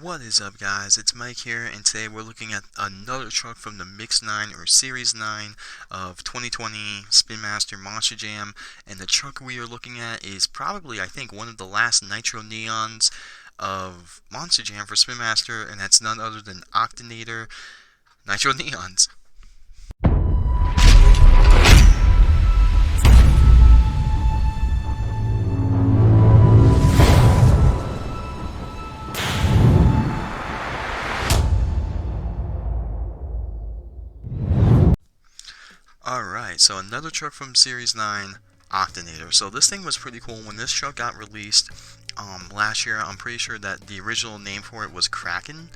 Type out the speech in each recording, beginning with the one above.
What is up, guys? It's Mike here, and today we're looking at another truck from the Mix 9 or Series 9 of 2020 Spinmaster Monster Jam. And the truck we are looking at is probably, I think, one of the last Nitro Neons of Monster Jam for Spinmaster, and that's none other than Octinator Nitro Neons. Alright, so another truck from Series 9, Octinator. So this thing was pretty cool. When this truck got released last year, I'm pretty sure that the original name for it was Kraken,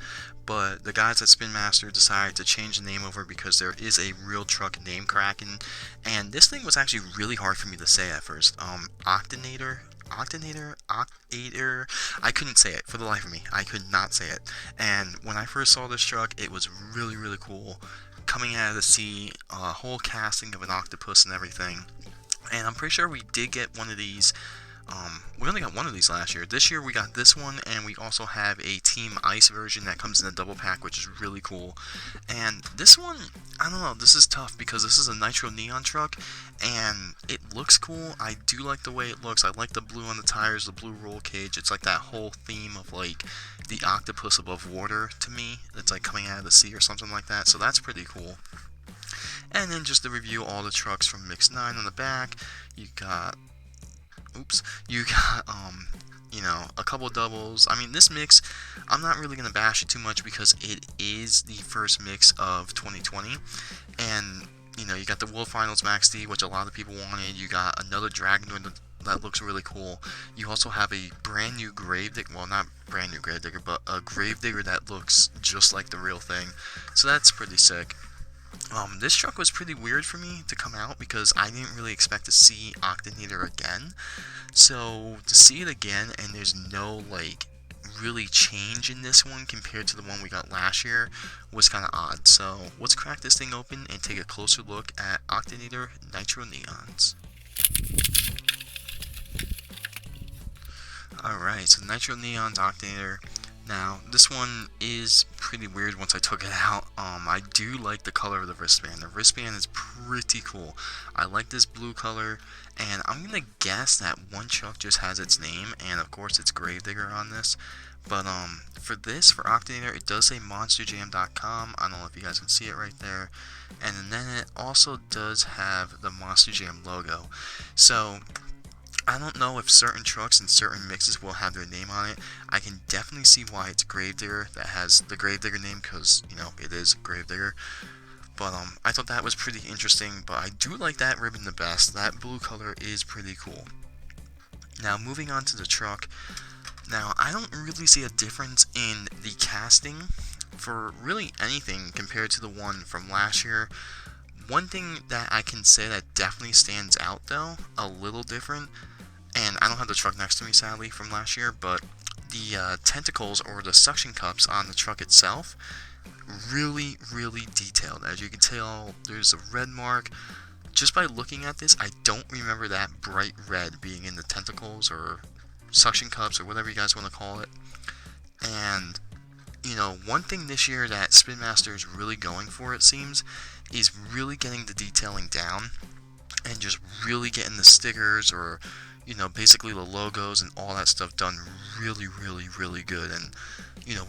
but the guys at Spinmaster decided to change the name over because there is a real truck named Kraken, and this thing was actually really hard for me to say at first. Octinator, Octinator, I couldn't say it for the life of me. I could not say it. And when I first saw this truck, it was really, really cool. Coming out of the sea, a whole casting of an octopus and everything. And I'm pretty sure we did get one of these. We only got one of these last year. This year we got this one, and we also have a Team Ice version that comes in a double pack, which is really cool. And this one, I don't know, this is tough because this is a Nitro Neon truck, and it looks cool. I do like the way it looks. I like the blue on the tires, the blue roll cage. It's like that whole theme of like the octopus above water to me. It's like coming out of the sea or something like that. So that's pretty cool. And then just to review all the trucks from Mix 9 on the back, you got a couple doubles. I mean, this mix, I'm not really going to bash it too much because it is the first mix of 2020. And, you got the World Finals Max D, which a lot of people wanted. You got another Dragonoid that looks really cool. You also have a brand new Gravedigger, well, not brand new Gravedigger, but a Gravedigger that looks just like the real thing. So that's pretty sick. This truck was pretty weird for me to come out because I didn't really expect to see Octinator again. So to see it again and there's no really change in this one compared to the one we got last year was kind of odd. So let's crack this thing open and take a closer look at Octinator Nitro Neons. Alright, so Nitro Neon's Octinator. Now, this one is pretty weird once I took it out. I do like the color of the wristband. The wristband is pretty cool. I like this blue color, and I'm gonna guess that one truck just has its name, and of course it's Gravedigger on this. But for Octinator, it does say monsterjam.com. I don't know if you guys can see it right there. And then it also does have the Monster Jam logo. So I don't know if certain trucks and certain mixes will have their name on it. I can definitely see why it's Gravedigger that has the Gravedigger name because, it is Gravedigger. But I thought that was pretty interesting, but I do like that ribbon the best. That blue color is pretty cool. Now, moving on to the truck. Now, I don't really see a difference in the casting for really anything compared to the one from last year. One thing that I can say that definitely stands out, though, a little different, and I don't have the truck next to me, sadly, from last year, but the tentacles or the suction cups on the truck itself, really, really detailed. As you can tell, there's a red mark. Just by looking at this, I don't remember that bright red being in the tentacles or suction cups or whatever you guys want to call it. And, one thing this year that Spinmaster is really going for, it seems, is really getting the detailing down and just really getting the stickers or basically the logos and all that stuff done really, really, really good. And,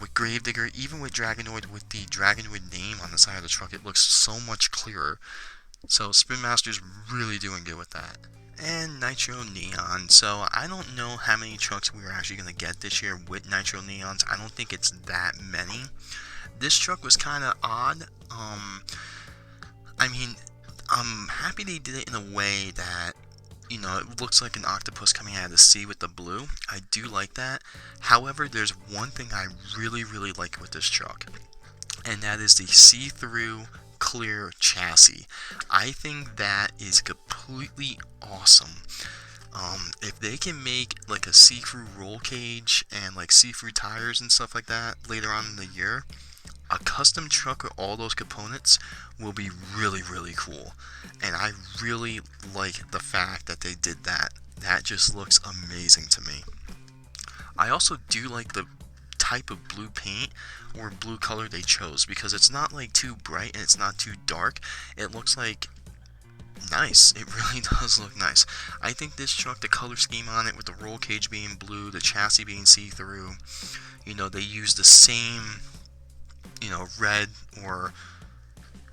with Gravedigger, even with Dragonoid, with the Dragonoid name on the side of the truck, it looks so much clearer. So Spinmaster's really doing good with that. And Nitro Neon. So I don't know how many trucks we're actually going to get this year with Nitro Neons. I don't think it's that many. This truck was kind of odd. I'm happy they did it in a way that it looks like an octopus coming out of the sea with the blue. I do like that. However, there's one thing I really, really like with this truck, and that is the see-through clear chassis. I think that is completely awesome. If they can make like a see-through roll cage and like see-through tires and stuff like that later on in the year, a custom truck with all those components will be really, really cool. And I really like the fact that they did that. That just looks amazing to me. I also do like the type of blue paint or blue color they chose, because it's not like too bright and it's not too dark. It looks like nice. It really does look nice. I think this truck, the color scheme on it with the roll cage being blue, the chassis being see-through, you know, they use the same, you know, red or,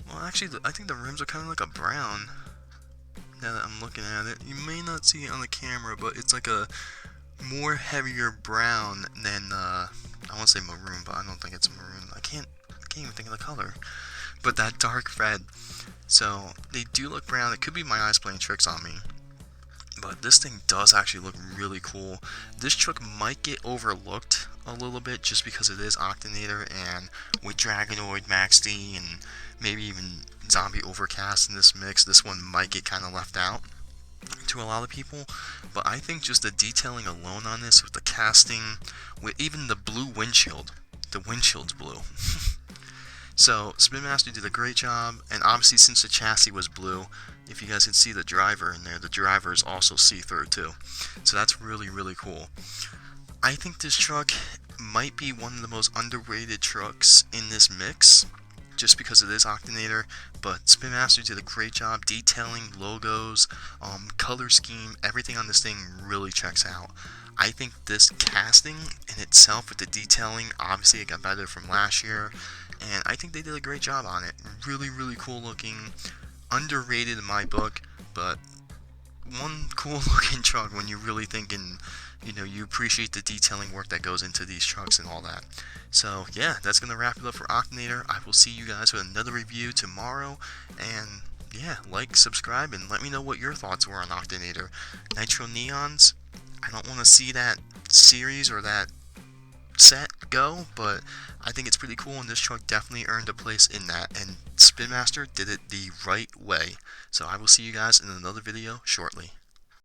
well, actually, I think the rims are kind of like a brown. Now that I'm looking at it, you may not see it on the camera, but it's like a more heavier brown than, I want to say maroon, but I don't think it's maroon. I can't even think of the color. But that dark red. So, they do look brown. It could be my eyes playing tricks on me. But this thing does actually look really cool. This truck might get overlooked a little bit just because it is Octinator, and with Dragonoid, Max D, and maybe even Zombie Overcast in this mix, this one might get kind of left out to a lot of people. But I think just the detailing alone on this, with the casting, with even the blue windshield, the windshield's blue. So Spinmaster did a great job, and obviously since the chassis was blue, if you guys can see the driver in there, the driver is also see-through too. So that's really, really cool. I think this truck might be one of the most underrated trucks in this mix, just because it is Octinator, but Spinmaster did a great job detailing logos, color scheme, everything on this thing really checks out. I think this casting in itself with the detailing, obviously it got better from last year, and I think they did a great job on it. Really, really cool looking, underrated in my book, but one cool looking truck when you're really thinking, you know, you appreciate the detailing work that goes into these trucks and all that. So yeah, that's going to wrap it up for Octinator. I will see you guys with another review tomorrow, and yeah, like, subscribe, and let me know what your thoughts were on Octinator. Nitro Neons, I don't want to see that series or that set go, but I think it's pretty cool, and this truck definitely earned a place in that, and Spinmaster did it the right way. So I will see you guys in another video shortly.